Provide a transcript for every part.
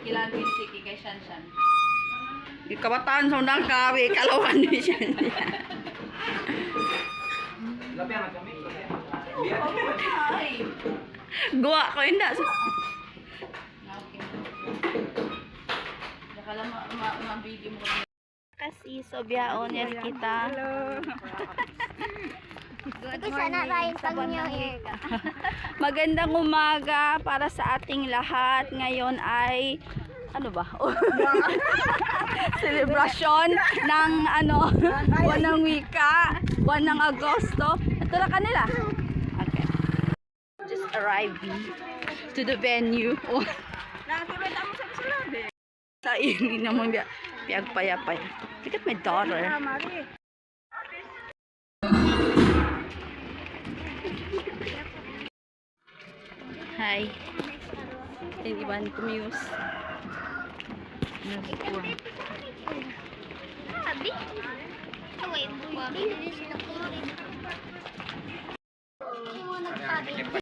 Kilagin si kay Shanshan. Kabataan sa undang kawi, kalawan ni siya. Gua ko inda. Nakala ma-video mo. Kasi sobyaon yan kita. Ito sana Ryan pag niyo Magandang umaga para sa ating lahat. Ngayon ay ano ba? Celebration ng buwan ng wika, buwan ng Agosto. Ito na kanila. Okay. Just arriving to the venue. Sa ini naman biag payapay. Look at my daughter. Hi. Iwan ko muse. Abi. Wait, Abi. Hindi sila kumain. Hindi mo nagsabi.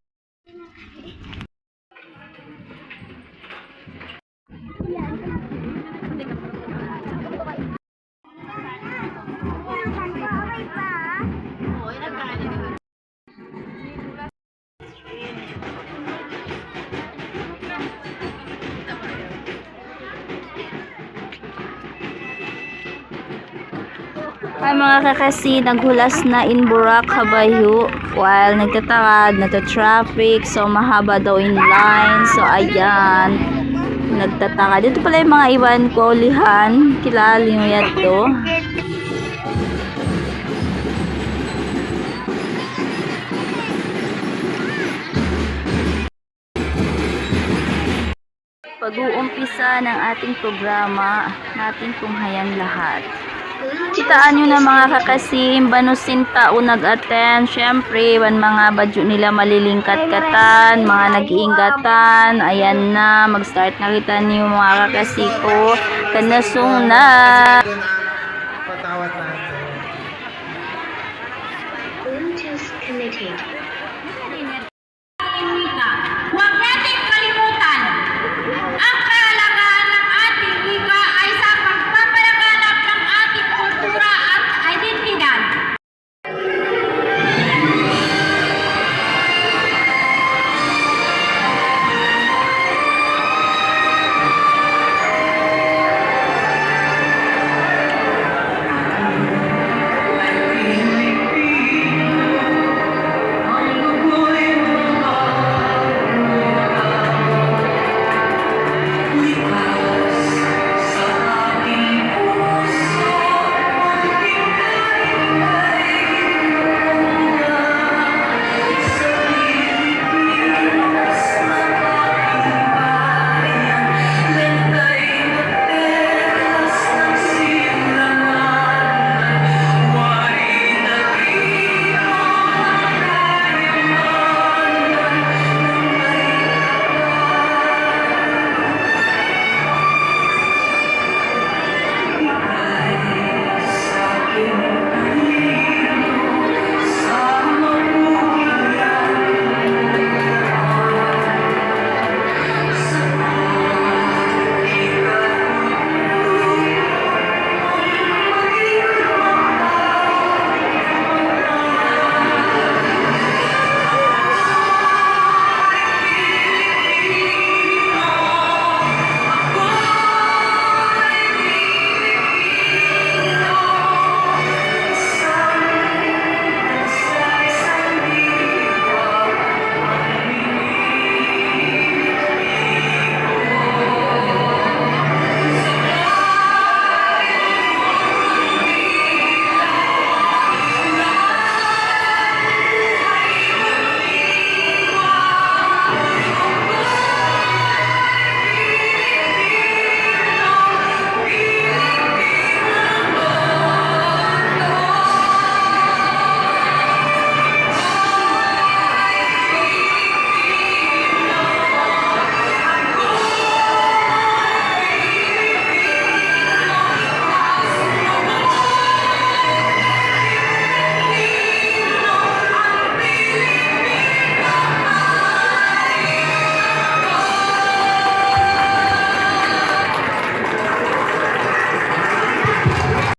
Ay mga kakasi, naghulas na in Burak, Habayu while nagtatawag, nagta-traffic, so mahaba daw in line, so ayan nagtataka. Dito pala yung mga iwan ko ulihan, kilala nyo yan to. Pag-uumpisa ng ating programa, natin tunghayang lahat. Kitaan nyo na mga kakasim, banusin tao nag-attend. Syempre, mga badyo nila malilingkat-katan, mga nag-iingatan. Ayan na, mag-start na kita niyo mga kakasiko. Kanasong na.